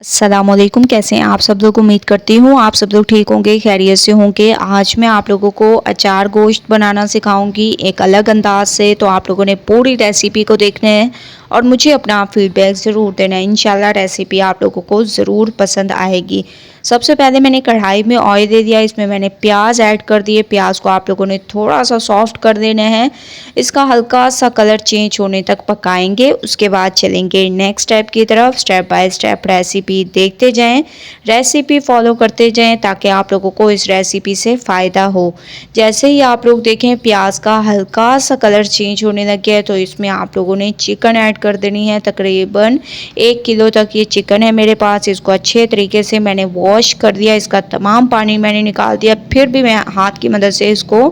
अस्सलामुअलैकुम, कैसे हैं आप सब लोग। उम्मीद करती हूँ आप सब लोग ठीक होंगे, खैरियत से होंगे। आज मैं आप लोगों को अचार गोश्त बनाना सिखाऊंगी एक अलग अंदाज से। तो आप लोगों ने पूरी रेसिपी को देखना है और मुझे अपना फीडबैक ज़रूर देना है। इंशाल्लाह रेसिपी आप लोगों को ज़रूर पसंद आएगी। सबसे पहले मैंने कढ़ाई में ऑयल दे दिया, इसमें मैंने प्याज ऐड कर दिए। प्याज को आप लोगों ने थोड़ा सा सॉफ्ट कर देना है, इसका हल्का सा कलर चेंज होने तक पकाएंगे। उसके बाद चलेंगे नेक्स्ट स्टेप की तरफ। स्टेप बाय स्टेप रेसिपी देखते जाएं, रेसिपी फॉलो करते जाएं ताकि आप लोगों को इस रेसिपी से फ़ायदा हो। जैसे ही आप लोग देखें प्याज का हल्का सा कलर चेंज होने लग गया है तो इसमें आप लोगों ने चिकन ऐड कर देनी है। तकरीबन 1 किलो तक ये चिकन है मेरे पास। इसको अच्छे तरीके से मैंने वॉश कर दिया, इसका तमाम पानी मैंने निकाल दिया। फिर भी मैं हाथ की मदद से इसको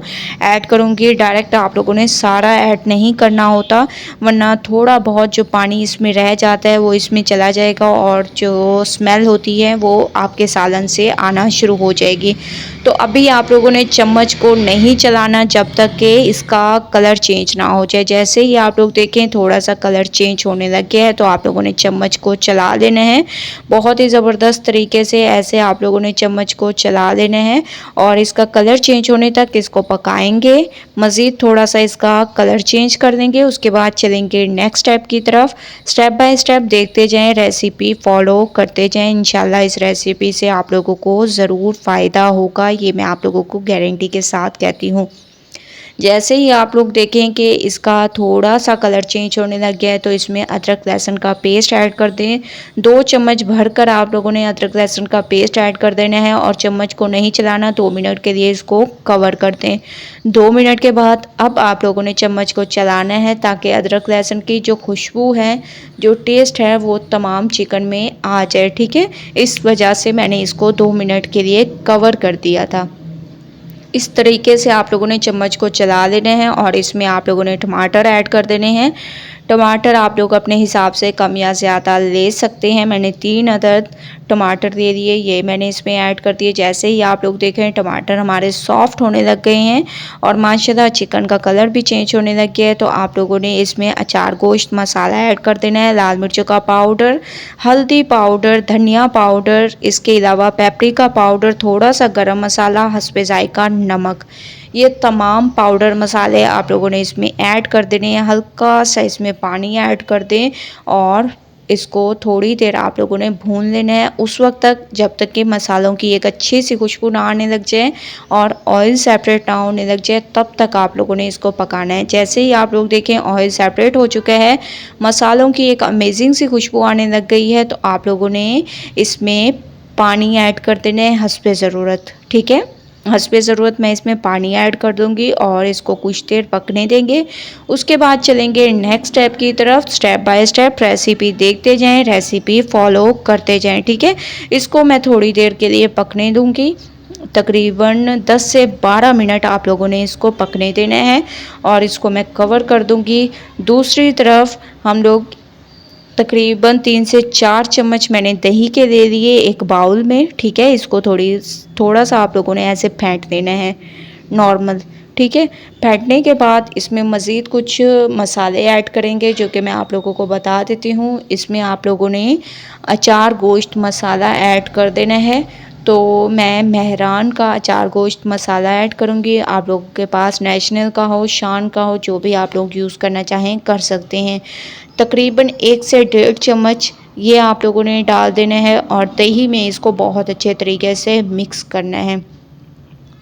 ऐड करूँगी। डायरेक्ट आप लोगों ने सारा ऐड नहीं करना होता, वरना थोड़ा बहुत जो पानी इसमें रह जाता है वो इसमें चला जाएगा और जो स्मेल होती है वो आपके सालन से आना शुरू हो जाएगी। तो अभी आप लोगों ने चम्मच को नहीं चलाना जब तक कि इसका कलर चेंज ना हो जाए। जैसे ही आप लोग देखें थोड़ा सा कलर चेंज होने लग गया है तो आप लोगों ने चम्मच को चला लेना है। बहुत ही ज़बरदस्त तरीके से ऐसे आप लोगों ने चम्मच को चला लेना है और इसका कलर चेंज होने तक इसको पकाएंगे। मज़ीद थोड़ा सा इसका कलर चेंज कर देंगे, उसके बाद चलेंगे नेक्स्ट स्टेप की तरफ। स्टेप बाय स्टेप देखते जाएं, रेसिपी फॉलो करते जाएं। इंशाल्लाह इस रेसिपी से आप लोगों को ज़रूर फ़ायदा होगा, ये मैं आप लोगों को गारंटी के साथ कहती हूँ। जैसे ही आप लोग देखें कि इसका थोड़ा सा कलर चेंज होने लग गया है तो इसमें अदरक लहसुन का पेस्ट ऐड कर दें। 2 चम्मच भरकर आप लोगों ने अदरक लहसुन का पेस्ट ऐड कर देना है और चम्मच को नहीं चलाना। 2 मिनट के लिए इसको कवर कर दें। 2 मिनट के बाद अब आप लोगों ने चम्मच को चलाना है ताकि अदरक लहसुन की जो खुशबू है, जो टेस्ट है वो तमाम चिकन में आ जाए। ठीक है, इस वजह से मैंने इसको 2 मिनट के लिए कवर कर दिया था। इस तरीके से आप लोगों ने चम्मच को चला लेना है और इसमें आप लोगों ने टमाटर ऐड कर देने हैं। टमाटर आप लोग अपने हिसाब से कम या ज़्यादा ले सकते हैं। मैंने 3 अदद टमाटर दे दिए, ये मैंने इसमें ऐड कर दिए। जैसे ही आप लोग देखें टमाटर हमारे सॉफ्ट होने लग गए हैं और माशाल्लाह चिकन का कलर भी चेंज होने लग गया है तो आप लोगों ने इसमें अचार गोश्त मसाला ऐड कर देना है। लाल मिर्चों का पाउडर, हल्दी पाउडर, धनिया पाउडर, इसके अलावा पेपरिका पाउडर, थोड़ा सा गरम मसाला, हस्बे जायका नमक, ये तमाम पाउडर मसाले आप लोगों ने इसमें ऐड कर देने हैं। हल्का सा इसमें पानी ऐड कर दें और इसको थोड़ी देर आप लोगों ने भून लेना है, उस वक्त तक जब तक कि मसालों की एक अच्छी सी खुशबू ना आने लग जाए और ऑयल सेपरेट ना होने लग जाए, तब तक आप लोगों ने इसको पकाना है। जैसे ही आप लोग देखें ऑयल सेपरेट हो चुका है, मसालों की एक अमेजिंग सी खुशबू आने लग गई है, तो आप लोगों ने इसमें पानी ऐड कर देना है हस्बे ज़रूरत। ठीक है, हस्बे ज़रूरत मैं इसमें पानी ऐड कर दूंगी और इसको कुछ देर पकने देंगे। उसके बाद चलेंगे नेक्स्ट स्टेप की तरफ। स्टेप बाय स्टेप रेसिपी देखते जाएं, रेसिपी फॉलो करते जाएं। ठीक है, इसको मैं थोड़ी देर के लिए पकने दूंगी। तकरीबन 10 से 12 मिनट आप लोगों ने इसको पकने देना है और इसको मैं कवर कर दूंगी। दूसरी तरफ हम लोग तकरीबन 3 से 4 चम्मच मैंने दही के ले लिए एक बाउल में। ठीक है, इसको थोड़ा सा आप लोगों ने ऐसे फेंट देना है नॉर्मल। ठीक है, फेंटने के बाद इसमें मज़ीद कुछ मसाले ऐड करेंगे जो कि मैं आप लोगों को बता देती हूँ। इसमें आप लोगों ने अचार गोश्त मसाला ऐड कर देना है। तो मैं मेहरान का अचार गोश्त मसाला ऐड करूँगी। आप लोगों के पास नेशनल का हो, शान का हो, जो भी आप लोग यूज़ करना चाहें कर सकते हैं। तकरीबन 1 से 1.5 चम्मच ये आप लोगों ने डाल देना है और दही में इसको बहुत अच्छे तरीके से मिक्स करना है।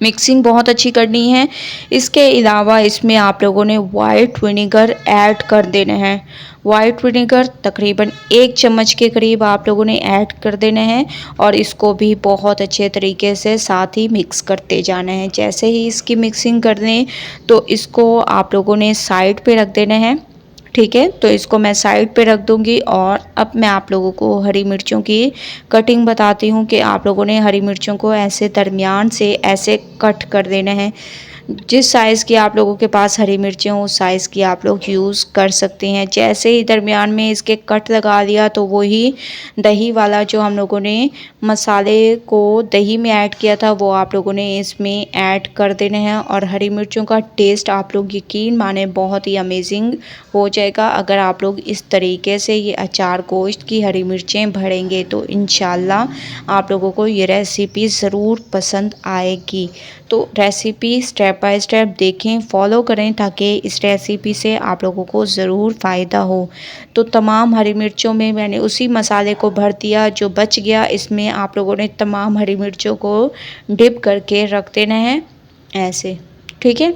मिक्सिंग बहुत अच्छी करनी है। इसके अलावा इसमें आप लोगों ने वाइट विनेगर ऐड कर देना है। वाइट विनेगर तकरीबन 1 चम्मच के करीब आप लोगों ने ऐड कर देना है और इसको भी बहुत अच्छे तरीके से साथ ही मिक्स करते जाना है। जैसे ही इसकी मिक्सिंग कर दें तो इसको आप लोगों ने साइड पे रख देना है। ठीक है, तो इसको मैं साइड पे रख दूंगी और अब मैं आप लोगों को हरी मिर्चों की कटिंग बताती हूँ कि आप लोगों ने हरी मिर्चों को ऐसे दरमियान से ऐसे कट कर देना है। जिस साइज़ की आप लोगों के पास हरी मिर्चें हो उस साइज़ की आप लोग यूज़ कर सकते हैं। जैसे ही दरमियान में इसके कट लगा दिया तो वही दही वाला जो हम लोगों ने मसाले को दही में ऐड किया था वो आप लोगों ने इसमें ऐड कर देने हैं और हरी मिर्चों का टेस्ट आप लोग यकीन माने बहुत ही अमेजिंग हो जाएगा। अगर आप लोग इस तरीके से ये अचार गोश्त की हरी मिर्चें भरेंगे तो इंशाल्लाह आप लोगों को ये रेसिपी ज़रूर पसंद आएगी। तो रेसिपी स्टेप बाय स्टेप देखें, फॉलो करें ताकि इस रेसिपी से आप लोगों को ज़रूर फ़ायदा हो। तो तमाम हरी मिर्चों में मैंने उसी मसाले को भर दिया, जो बच गया इसमें आप लोगों ने तमाम हरी मिर्चों को डिप करके रख देना है ऐसे, ठीक है।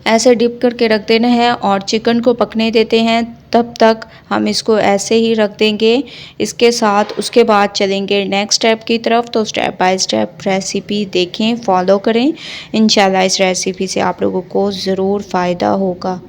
ऐसे डिप करके रख देना है और चिकन को पकने देते हैं। तब तक हम इसको ऐसे ही रख देंगे। इसके साथ उसके बाद चलेंगे नेक्स्ट स्टेप की तरफ। तो स्टेप बाय स्टेप रेसिपी देखें, फॉलो करें। इंशाल्लाह इस रेसिपी से आप लोगों को ज़रूर फ़ायदा होगा।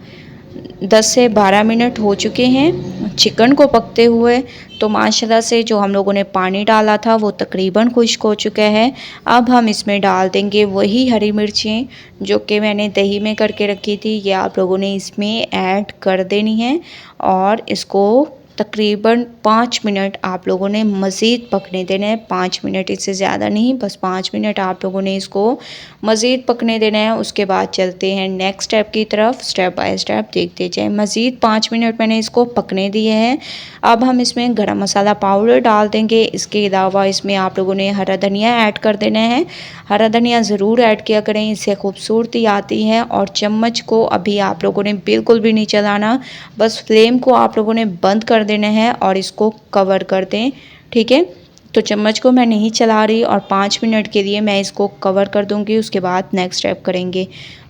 10 से 12 मिनट हो चुके हैं चिकन को पकते हुए। तो माशाल्लाह से जो हम लोगों ने पानी डाला था वो तकरीबन खुश्क हो चुका है। अब हम इसमें डाल देंगे वही हरी मिर्चें जो कि मैंने दही में करके रखी थी, ये आप लोगों ने इसमें ऐड कर देनी है और इसको तकरीबन 5 मिनट आप लोगों ने मज़ीद पकने देना है। 5 मिनट, इससे ज़्यादा नहीं, बस 5 मिनट आप लोगों ने इसको मज़ीद पकने देना है। उसके बाद चलते हैं नेक्स्ट स्टेप की तरफ। स्टेप बाय स्टेप देखते जाएं। मज़ीद 5 मिनट मैंने इसको पकने दिए हैं। अब हम इसमें गरम मसाला पाउडर डाल देंगे। इसके अलावा इसमें आप लोगों ने हरा धनिया ऐड कर देना है। हरा धनिया ज़रूर ऐड किया करें, इससे खूबसूरती आती है। और चम्मच को अभी आप लोगों ने बिल्कुल भी नहीं चलाना, बस फ्लेम को आप लोगों ने बंद कर देना है और इसको कवर कर दें, ठीक है। तो चम्मच को मैं नहीं चला रही और 5 मिनट के लिए मैं इसको कवर कर दूंगी। उसके बाद नेक्स्ट स्टेप करेंगे।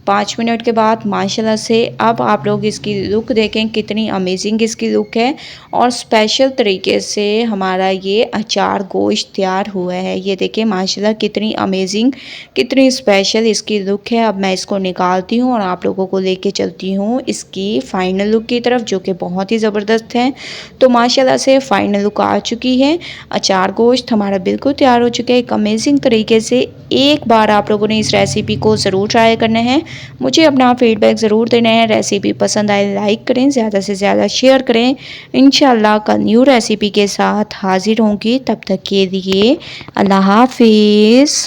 5 मिनट के बाद माशाल्लाह से अब आप लोग इसकी लुक देखें, कितनी अमेजिंग इसकी लुक है और स्पेशल तरीके से हमारा ये अचार गोश्त तैयार हुआ है। ये देखें माशाल्लाह कितनी अमेजिंग, कितनी स्पेशल इसकी लुक है। अब मैं इसको निकालती हूँ और आप लोगों को लेके चलती हूँ इसकी फ़ाइनल लुक की तरफ, जो कि बहुत ही ज़बरदस्त है। तो माशाल्लाह से फ़ाइनल लुक आ चुकी है। अचार गोश्त हमारा बिल्कुल तैयार हो चुका है एक अमेजिंग तरीके से। एक बार आप लोगों ने इस रेसिपी को ज़रूर ट्राई करना है। मुझे अपना फीडबैक ज़रूर देना है। रेसिपी पसंद आए लाइक करें, ज़्यादा से ज़्यादा शेयर करें। इंशाल्लाह कल न्यू रेसिपी के साथ हाजिर होंगी। तब तक के लिए अल्लाह हाफिज़।